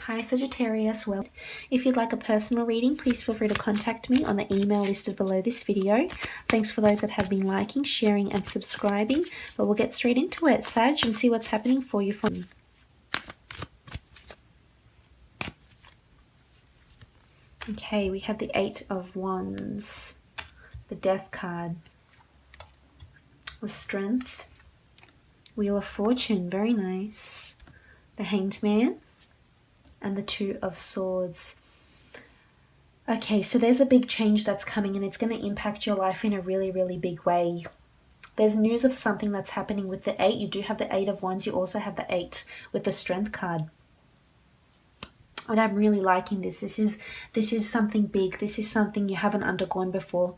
Hi Sagittarius, well, if you'd like a personal reading, please feel free to contact me on the email listed below this video. Thanks for those that have been liking, sharing and subscribing, but we'll get straight into it, Sag, and see what's happening for you. Okay, we have the Eight of Wands, the Death card, the Strength, Wheel of Fortune, very nice, the Hanged Man, and the Two of Swords. Okay, so there's a big change that's coming and it's going to impact your life in a really, really big way. There's news of something that's happening with the 8. You do have the 8 of Wands. You also have the 8 with the Strength card. And I'm really liking this. This is something big. This is something you haven't undergone before.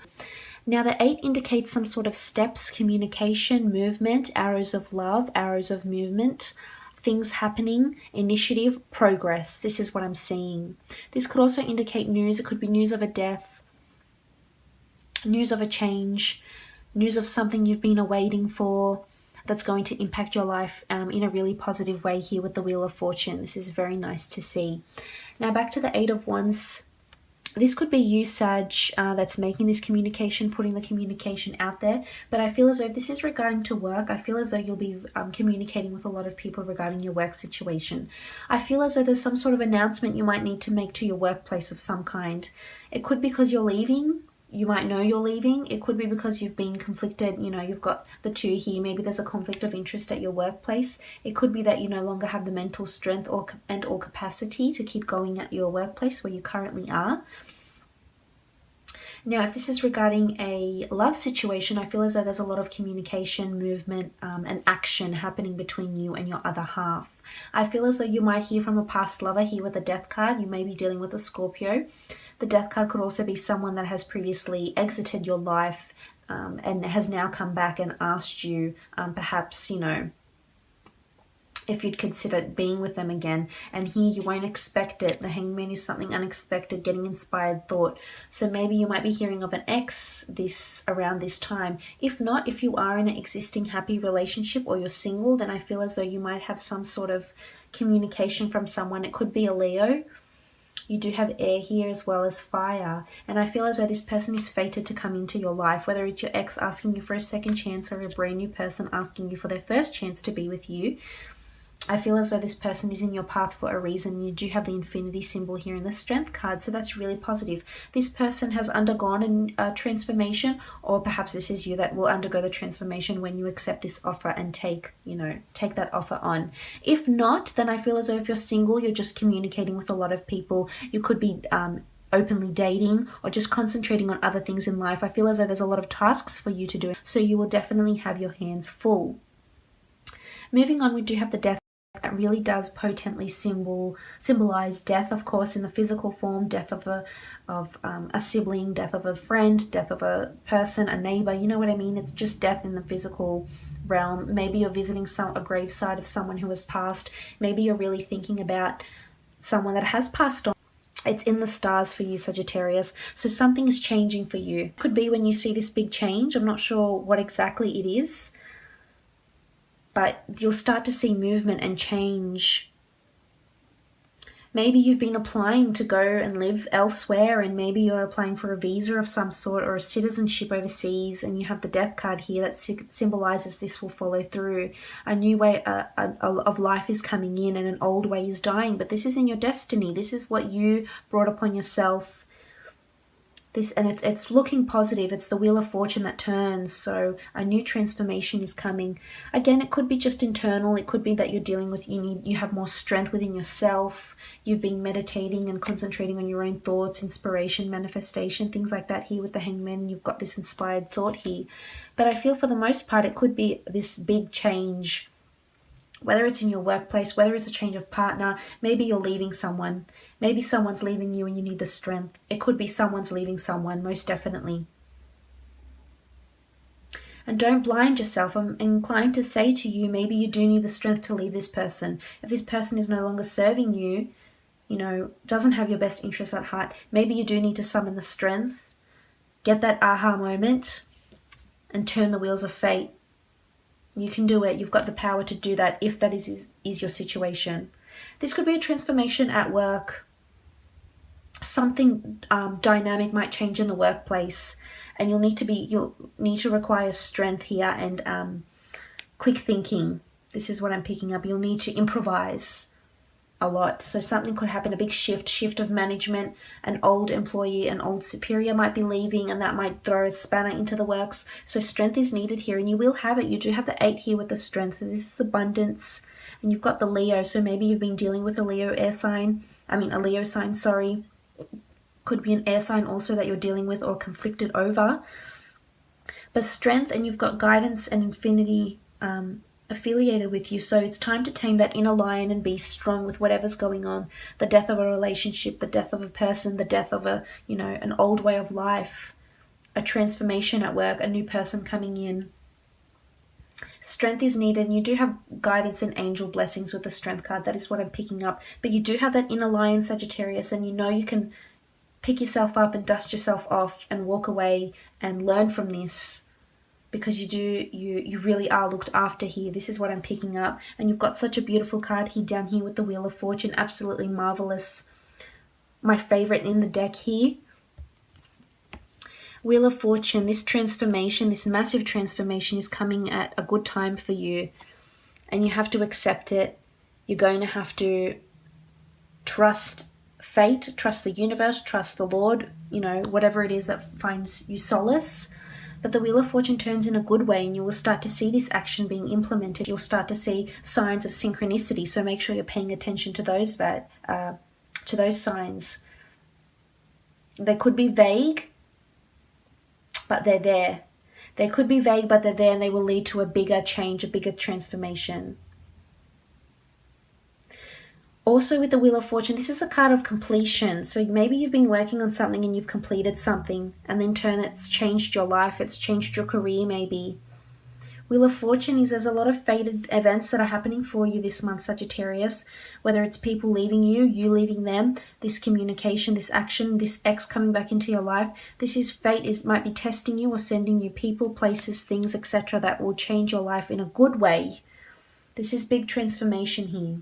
Now, the 8 indicates some sort of steps, communication, movement, arrows of love, arrows of movement, things happening, initiative, progress. This is what I'm seeing. This could also indicate news. It could be news of a death, news of a change, news of something you've been awaiting for that's going to impact your life in a really positive way here with the Wheel of Fortune. This is very nice to see. Now back to the 8 of Wands. This could be you, Sag, that's making this communication, putting the communication out there. But I feel as though if this is regarding to work, I feel as though you'll be communicating with a lot of people regarding your work situation. I feel as though there's some sort of announcement you might need to make to your workplace of some kind. It could be because you're leaving. You might know you're leaving. It could be because you've been conflicted. You know, you've got the 2 here. Maybe there's a conflict of interest at your workplace. It could be that you no longer have the mental strength or capacity to keep going at your workplace where you currently are. Now, if this is regarding a love situation, I feel as though there's a lot of communication, movement, and action happening between you and your other half. I feel as though you might hear from a past lover here with the Death card. You may be dealing with a Scorpio. The Death card could also be someone that has previously exited your life and has now come back and asked you, perhaps, you know, if you'd consider being with them again. And here you won't expect it. The Hanged Man is something unexpected, getting inspired thought. So maybe you might be hearing of an ex around this time. If not, if you are in an existing happy relationship or you're single, then I feel as though you might have some sort of communication from someone. It could be a Leo. You do have air here as well as fire. And I feel as though this person is fated to come into your life, whether it's your ex asking you for a second chance or a brand new person asking you for their first chance to be with you. I feel as though this person is in your path for a reason. You do have the infinity symbol here in the Strength card, so that's really positive. This person has undergone a transformation, or perhaps this is you that will undergo the transformation when you accept this offer and take that offer on. If not, then I feel as though if you're single, you're just communicating with a lot of people. You could be openly dating or just concentrating on other things in life. I feel as though there's a lot of tasks for you to do, so you will definitely have your hands full. Moving on, we do have the Death. That really does potently symbolize death, of course, in the physical form, death of a sibling, death of a friend, death of a person, a neighbor. You know what I mean? It's just death in the physical realm. Maybe you're visiting a graveside of someone who has passed. Maybe you're really thinking about someone that has passed on. It's in the stars for you, Sagittarius. So something is changing for you. Could be when you see this big change. I'm not sure what exactly it is, but you'll start to see movement and change. Maybe you've been applying to go and live elsewhere, and maybe you're applying for a visa of some sort or a citizenship overseas, and you have the Death card here that symbolizes this will follow through. A new way of life is coming in and an old way is dying, but this is in your destiny. This is what you brought upon yourself. It's looking positive. It's the Wheel of Fortune that turns, so a new transformation is coming. Again, it could be just internal. It could be that you're dealing with, you have more strength within yourself. You've been meditating and concentrating on your own thoughts, inspiration, manifestation, things like that here with the Hanged Man. You've got this inspired thought here. But I feel for the most part, it could be this big change, whether it's in your workplace, whether it's a change of partner. Maybe you're leaving someone. Maybe someone's leaving you and you need the strength. It could be someone's leaving someone, most definitely. And don't blind yourself. I'm inclined to say to you, maybe you do need the strength to leave this person. If this person is no longer serving you, doesn't have your best interests at heart, maybe you do need to summon the strength, get that aha moment, and turn the wheels of fate. You can do it. You've got the power to do that if that is your situation. This could be a transformation at work. Something dynamic might change in the workplace, and you'll need to require strength here and quick thinking. This is what I'm picking up. You'll need to improvise a lot. So something could happen, a big shift of management. An old employee, an old superior might be leaving, and that might throw a spanner into the works. So strength is needed here, and you will have it. You do have the 8 here with the strength. So this is abundance, and you've got the Leo. So maybe you've been dealing with a Leo sign, sorry. Could be an air sign also that you're dealing with or conflicted over. But strength, and you've got guidance and infinity affiliated with you. So it's time to tame that inner lion and be strong with whatever's going on. The death of a relationship, the death of a person, the death of an old way of life, a transformation at work, a new person coming in. Strength is needed, and you do have guidance and angel blessings with the strength card. That is what I'm picking up. But you do have that inner lion, Sagittarius, and you know you can pick yourself up and dust yourself off and walk away and learn from this, because you really are looked after here. This is what I'm picking up. And you've got such a beautiful card here down here with the Wheel of Fortune. Absolutely marvelous. My favorite in the deck here. Wheel of Fortune, this transformation, this massive transformation is coming at a good time for you. And you have to accept it. You're going to have to trust fate, trust the universe, trust the Lord, whatever it is that finds you solace. But the Wheel of Fortune turns in a good way, and you will start to see this action being implemented. You'll start to see signs of synchronicity. So make sure you're paying attention to those signs. They could be vague, but they're there. They could be vague, but they're there, and they will lead to a bigger change, a bigger transformation. Also with the Wheel of Fortune, this is a card of completion. So maybe you've been working on something and you've completed something, and in turn it's changed your life, it's changed your career maybe. Wheel of Fortune is there's a lot of fated events that are happening for you this month, Sagittarius. Whether it's people leaving you, you leaving them, this communication, this action, this ex coming back into your life. This is fate, might be testing you or sending you people, places, things, etc. that will change your life in a good way. This is big transformation here.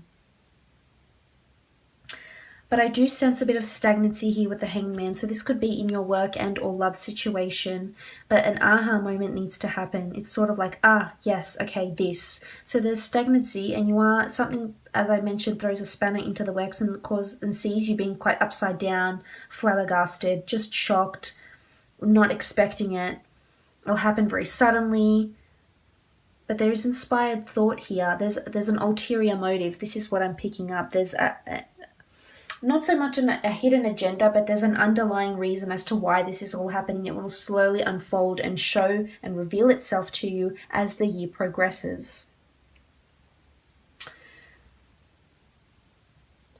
But I do sense a bit of stagnancy here with the Hangman. So this could be in your work and or love situation. But an aha moment needs to happen. It's sort of like, yes, okay, this. So there's stagnancy, and you are something, as I mentioned, throws a spanner into the works and sees you being quite upside down, flabbergasted, just shocked, not expecting it. It'll happen very suddenly. But there is inspired thought here. There's an ulterior motive. This is what I'm picking up. There's not so much a hidden agenda, but there's an underlying reason as to why this is all happening. It will slowly unfold and show and reveal itself to you as the year progresses.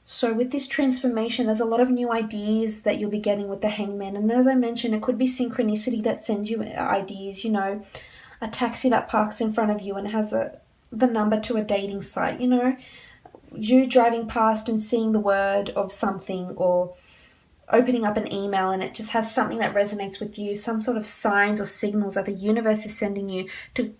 So with this transformation, there's a lot of new ideas that you'll be getting with the Hangman. And as I mentioned, it could be synchronicity that sends you ideas, a taxi that parks in front of you and has the number to a dating site, you driving past and seeing the word of something, or opening up an email and it just has something that resonates with you, some sort of signs or signals that the universe is sending you to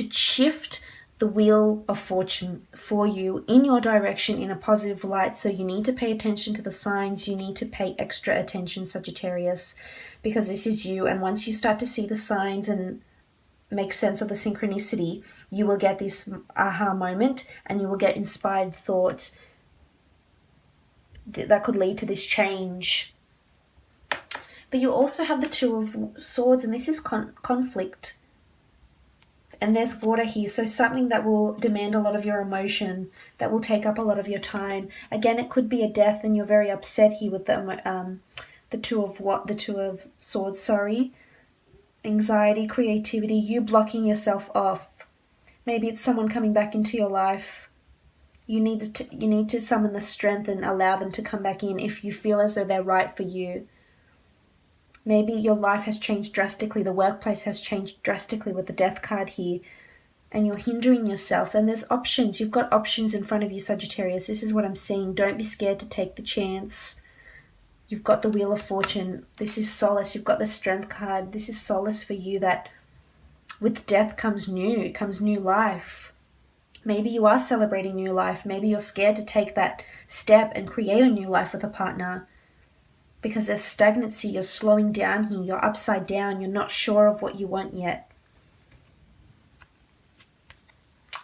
shift the Wheel of Fortune for you in your direction in a positive light. So you need to pay attention to the signs. You need to pay extra attention, Sagittarius, because this is you. And once you start to see the signs and make sense of the synchronicity, you will get this aha moment, and you will get inspired thought that could lead to this change. But you also have the Two of Swords, and this is conflict. And there's water here, so something that will demand a lot of your emotion, that will take up a lot of your time. Again, it could be a death, and you're very upset here with the Two of Swords, sorry. Anxiety, creativity, you blocking yourself off. Maybe it's someone coming back into your life. You need to summon the strength and allow them to come back in if you feel as though they're right for you. Maybe your life has changed drastically. The workplace has changed drastically with the Death card here, and you're hindering yourself. And there's options. You've got options in front of you, Sagittarius. This is what I'm seeing. Don't be scared to take the chance. You've got the Wheel of Fortune. This is solace. You've got the Strength card. This is solace for you, that with death comes new life. Maybe you are celebrating new life. Maybe you're scared to take that step and create a new life with a partner because there's stagnancy. You're slowing down here. You're upside down. You're not sure of what you want yet.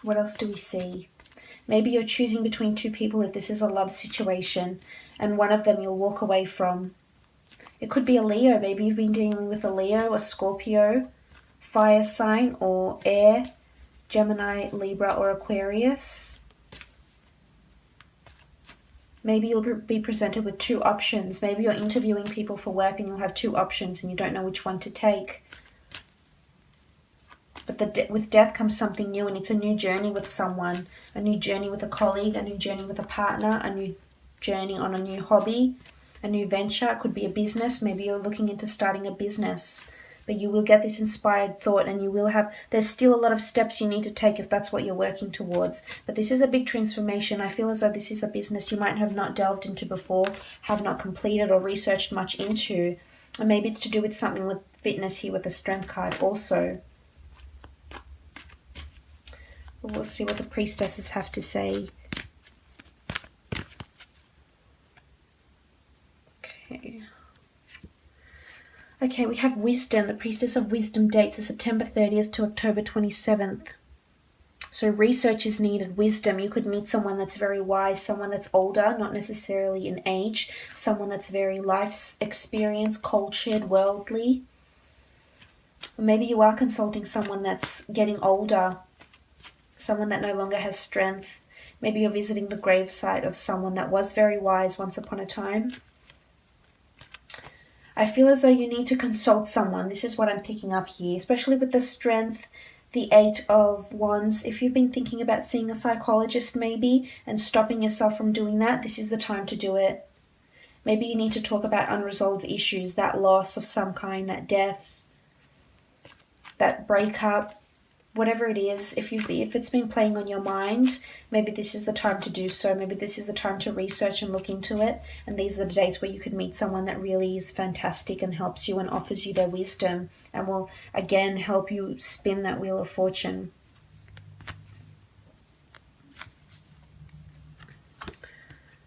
What else do we see? Maybe you're choosing between two people if this is a love situation, and one of them you'll walk away from. It could be a Leo. Maybe you've been dealing with a Leo, a Scorpio, fire sign, or air, Gemini, Libra, or Aquarius. Maybe you'll be presented with two options. Maybe you're interviewing people for work and you'll have two options and you don't know which one to take. But with death comes something new, and it's a new journey with someone, a new journey with a colleague, a new journey with a partner, a new journey on a new hobby, a new venture. It could be a business. Maybe you're looking into starting a business, but you will get this inspired thought, and you will have, there's still a lot of steps you need to take if that's what you're working towards. But this is a big transformation. I feel as though this is a business you might have not delved into before, have not completed or researched much into. And maybe it's to do with something with fitness here with the Strength card also. We'll see what the priestesses have to say. Okay, we have wisdom. The priestess of wisdom dates are September 30th to October 27th. So research is needed, wisdom. You could meet someone that's very wise, someone that's older, not necessarily in age, someone that's very life experience, cultured, worldly. Or maybe you are consulting someone that's getting older, someone that no longer has strength. Maybe you're visiting the gravesite of someone that was very wise once upon a time. I feel as though you need to consult someone. This is what I'm picking up here, especially with the Strength, the 8 of Wands. If you've been thinking about seeing a psychologist maybe and stopping yourself from doing that, this is the time to do it. Maybe you need to talk about unresolved issues, that loss of some kind, that death, that breakup. Whatever it is, if it's been playing on your mind, maybe this is the time to do so. Maybe this is the time to research and look into it. And these are the dates where you could meet someone that really is fantastic and helps you and offers you their wisdom and will, again, help you spin that wheel of fortune.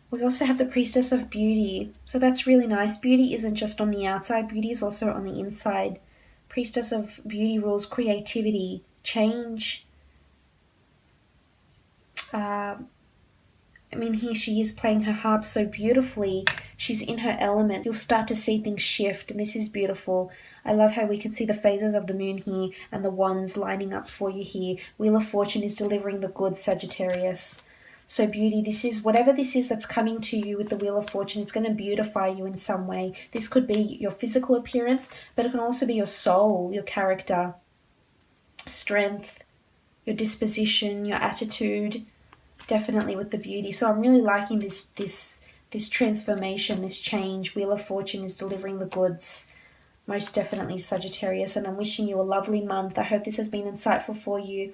We also have the priestess of beauty. So that's really nice. Beauty isn't just on the outside. Beauty is also on the inside. Priestess of beauty rules creativity, change. Here she is playing her harp so beautifully. She's in her element. You'll start to see things shift, and this is beautiful. I love how we can see the phases of the moon here and the wands lining up for you here. Wheel of Fortune is delivering the goods, Sagittarius. So beauty, this is whatever this is that's coming to you with the Wheel of Fortune. It's going to beautify you in some way. This could be your physical appearance, but it can also be your soul, your character, strength, your disposition, your attitude, definitely with the beauty. So I'm really liking this transformation, this change. Wheel of Fortune is delivering the goods, most definitely, Sagittarius, and I'm wishing you a lovely month. I hope this has been insightful for you.